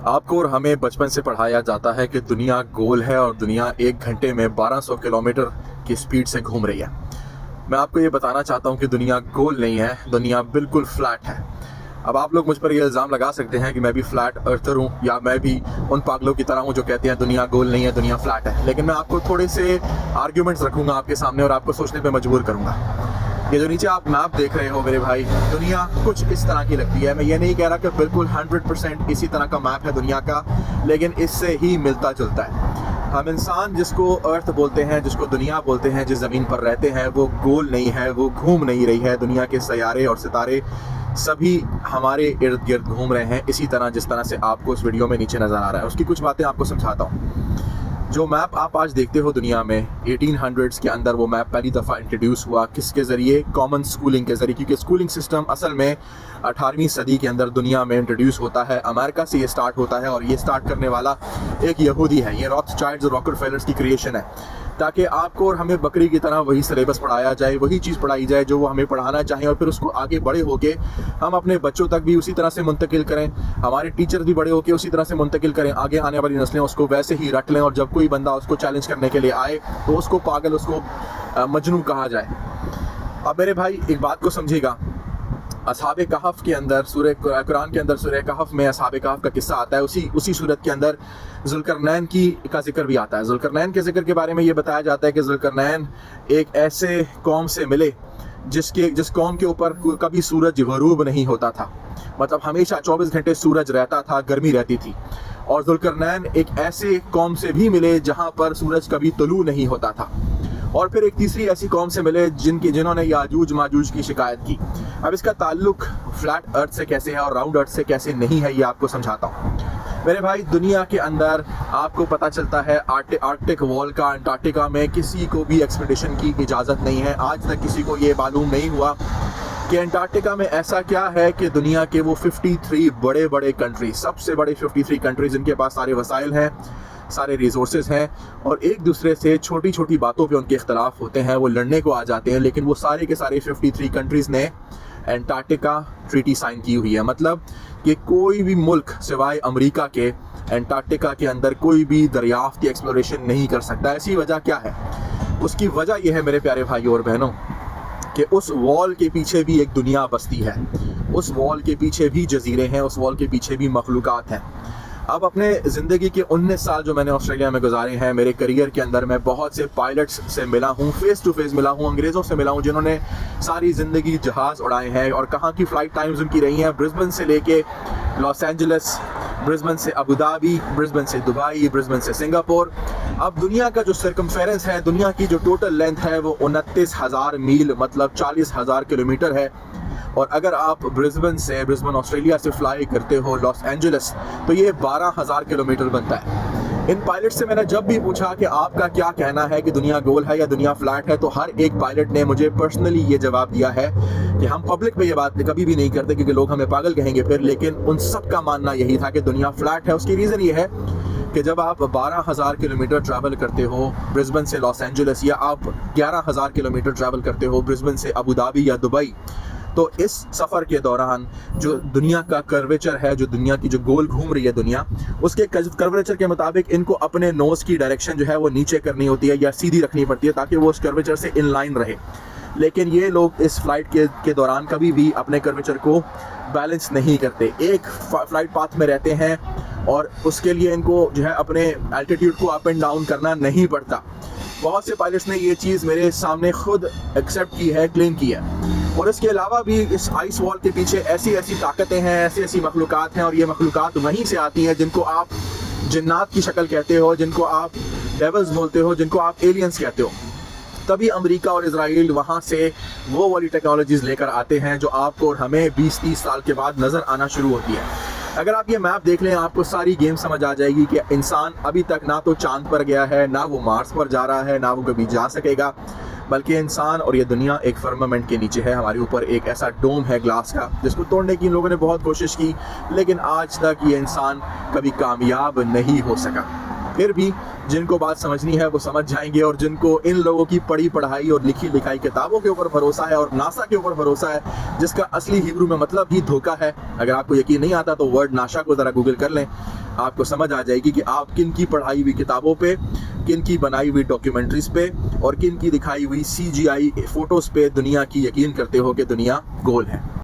आपको और हमें बचपन से पढ़ाया जाता है कि दुनिया गोल है और दुनिया 1 घंटे में 1200 किलोमीटर की स्पीड से घूम रही है। मैं आपको ये बताना चाहता हूँ कि दुनिया गोल नहीं है, दुनिया बिल्कुल फ्लैट है। अब आप लोग मुझ पर ये इल्ज़ाम लगा सकते हैं कि मैं भी फ्लैट अर्थर हूँ या मैं भी उन पागलों की तरह हूँ जो कहते हैं दुनिया गोल नहीं है, दुनिया फ्लैट है। लेकिन मैं आपको थोड़े से आर्ग्यूमेंट्स रखूँगा आपके सामने और आपको सोचने पे मजबूर करूँगा। ये जो नीचे आप मैप देख रहे हो मेरे भाई, दुनिया कुछ इस तरह की लगती है। मैं ये नहीं कह रहा कि बिल्कुल 100% इसी तरह का मैप है दुनिया का, लेकिन इससे ही मिलता जुलता है। हम इंसान जिसको अर्थ बोलते हैं, जिसको दुनिया बोलते हैं, जिस ज़मीन पर रहते हैं, वो गोल नहीं है, वो घूम नहीं रही है। दुनिया के सैयारे और सितारे सभी हमारे इर्द गिर्द घूम रहे हैं, इसी तरह जिस तरह से आपको इस वीडियो में नीचे नज़र आ रहा है। उसकी कुछ बातें आपको समझाता हूँ। जो मैप आप आज देखते हो दुनिया में 1800s के अंदर वो मैप पहली दफ़ा इंट्रोड्यूस हुआ। किसके ज़रिए? कॉमन स्कूलिंग के ज़रिए, क्योंकि स्कूलिंग सिस्टम असल में 18वीं सदी के अंदर दुनिया में इंट्रोड्यूस होता है। अमेरिका से ये स्टार्ट होता है और ये स्टार्ट करने वाला एक यहूदी है। ये रॉथस्चाइल्ड्स और रॉकफेलर्स की क्रिएशन है, ताकि आपको और हमें बकरी की तरह वही सिलेबस पढ़ाया जाए, वही चीज़ पढ़ाई जाए जो वो हमें पढ़ाना चाहें, और फिर उसको आगे बड़े होके हम अपने बच्चों तक भी उसी तरह से मुंतकिल करें। हमारे टीचर भी बड़े होके उसी तरह से मुंतकिल करें, आगे आने वाली नस्लें उसको वैसे ही रट लें, और जब कोई बंदा उसको चैलेंज करने के लिए आए तो उसको पागल, उसको मजनू कहा जाए। अब मेरे भाई एक बात को समझिएगा, असहाबे कहफ के अंदर कुरान के अंदर सूरह कहफ में असहाबे कहफ का किस्सा आता है। उसी सूरत के अंदर जुल्करनैन का जिक्र भी आता है। जुल्करनैन के जिक्र के बारे में ये बताया जाता है कि जुल्करनैन एक ऐसे कौम से मिले जिस कौम के ऊपर कभी सूरज गरूब नहीं होता था, मतलब हमेशा 24 घंटे सूरज रहता था, गर्मी रहती थी। और जुल्करनैन एक ऐसे कौम से भी मिले जहाँ पर सूरज कभी तुलू नहीं होता था। और फिर एक तीसरी ऐसी कौम से मिले जिन्होंने याजूज माजूज की शिकायत की। अब इसका ताल्लुक फ्लैट अर्थ से कैसे है और राउंड अर्थ से कैसे नहीं है, ये आपको समझाता हूँ। मेरे भाई, दुनिया के अंदर आपको पता चलता है आर्कटिक वॉल का अंटार्कटिका में किसी को भी एक्सपीडिशन की इजाज़त नहीं है। आज तक किसी को ये मालूम नहीं हुआ कि अंटार्कटिका में ऐसा क्या है कि दुनिया के वो 53 बड़े बड़े कंट्रीज, सबसे बड़े 53 कंट्रीज, जिनके पास सारे वसाइल हैं, सारे रिसोर्सेज हैं, और एक दूसरे से छोटी छोटी बातों पे उनके इख्तलाफ होते हैं, वो लड़ने को आ जाते हैं, लेकिन वो सारे के सारे 53 कंट्रीज़ ने अंटार्कटिका ट्रीटी साइन की हुई है। मतलब कि कोई भी मुल्क सिवाय अमेरिका के अंटार्कटिका के अंदर कोई भी दरियाफ्त या एक्सप्लोरेशन नहीं कर सकता। ऐसी वजह क्या है? उसकी वजह यह है मेरे प्यारे भाइयों और बहनों कि उस वॉल के पीछे भी एक दुनिया बसती है, उस वॉल के पीछे भी जजीरे हैं, उस वॉल के पीछे भी मखलूक़ात हैं। अब अपने ज़िंदगी के 19 साल जो मैंने ऑस्ट्रेलिया में गुजारे हैं, मेरे करियर के अंदर मैं बहुत से पायलट्स से मिला हूँ, फेस टू फेस मिला हूँ, अंग्रेज़ों से मिला हूँ जिन्होंने सारी ज़िंदगी जहाज़ उड़ाए हैं, और कहाँ की फ़्लाइट टाइम्स उनकी रही हैं, ब्रिस्बेन से लेके लॉस एंजलिस, ब्रिस्बेन से अबू धाबी, ब्रिस्बेन से दुबई, ब्रिस्बेन से सिंगापुर। अब दुनिया का जो सर्कमफेरेंस है, दुनिया की जो टोटल लेंथ है वो 29,000 मील, मतलब 40,000 किलोमीटर है। और अगर आप ब्रिस्बेन ऑस्ट्रेलिया से फ्लाई करते हो लॉस एंजलिस, तो ये 12,000 किलोमीटर बनता है। इन पायलट से मैंने जब भी पूछा कि आपका क्या कहना है कि दुनिया गोल है या दुनिया फ्लैट है, तो हर एक पायलट ने मुझे पर्सनली ये जवाब दिया है कि हम पब्लिक में ये बात कभी भी नहीं करते क्योंकि लोग हमें पागल कहेंगे फिर, लेकिन उन सब का मानना यही था कि दुनिया फ्लैट है। उसकी रीज़न ये है कि जब आप 12,000 किलोमीटर ट्रैवल करते हो ब्रिस्बेन से लॉस एंजलिस, या आप 11,000 किलोमीटर ट्रैवल करते हो ब्रिस्बेन से अबू धाबी या दुबई, तो इस सफ़र के दौरान जो दुनिया का कर्वेचर है, जो दुनिया की जो गोल घूम रही है दुनिया, उसके कर्वेचर के मुताबिक इनको अपने नोज़ की डायरेक्शन जो है वो नीचे करनी होती है या सीधी रखनी पड़ती है, ताकि वो उस कर्वेचर से इन लाइन रहे। लेकिन ये लोग इस फ्लाइट के दौरान कभी भी अपने कर्वेचर को बैलेंस नहीं करते, एक फ्लाइट पाथ में रहते हैं, और उसके लिए इनको जो है अपने एल्टीट्यूड को अप एंड डाउन करना नहीं पड़ता। बहुत से पायलट्स ने ये चीज़ मेरे सामने खुद एक्सेप्ट की है, क्लेम की है। और इसके अलावा भी इस आइस वॉल के पीछे ऐसी ऐसी ताकतें हैं, ऐसी ऐसी मखलूक़ात हैं, और ये मखलूक़ात वहीं से आती हैं जिनको आप जिन्नात की शक्ल कहते हो, जिनको आप डेविल्स बोलते हो, जिनको आप एलियंस कहते हो। तभी अमेरिका और इजराइल वहाँ से वो वाली टेक्नोलॉजीज़ लेकर आते हैं जो आपको और हमें 20-30 साल के बाद नज़र आना शुरू होती है। अगर आप ये मैप देख लें, आपको सारी गेम समझ आ जाएगी कि इंसान अभी तक ना तो चांद पर गया है, ना वो मार्स पर जा रहा है, ना वो कभी जा सकेगा, बल्कि इंसान और ये दुनिया एक फर्मामेंट के नीचे है। हमारे ऊपर एक ऐसा डोम है ग्लास का, जिसको तोड़ने की इन लोगों ने बहुत कोशिश की, लेकिन आज तक ये इंसान कभी कामयाब नहीं हो सका। फिर भी जिनको बात समझनी है वो समझ जाएंगे, और जिनको इन लोगों की पढ़ी पढ़ाई और लिखी लिखाई किताबों के ऊपर भरोसा है और नासा के ऊपर भरोसा है, जिसका असली हिब्रू में मतलब ही धोखा है। अगर आपको यकीन नहीं आता तो वर्ड नासा को ज़रा गूगल कर लें, आपको समझ आ जाएगी कि आप किन की पढ़ाई हुई किताबों पे, किन की बनाई हुई डॉक्यूमेंट्रीज पे और किन की दिखाई हुई CGI फोटोज़ पे दुनिया की यकीन करते हो कि दुनिया गोल है।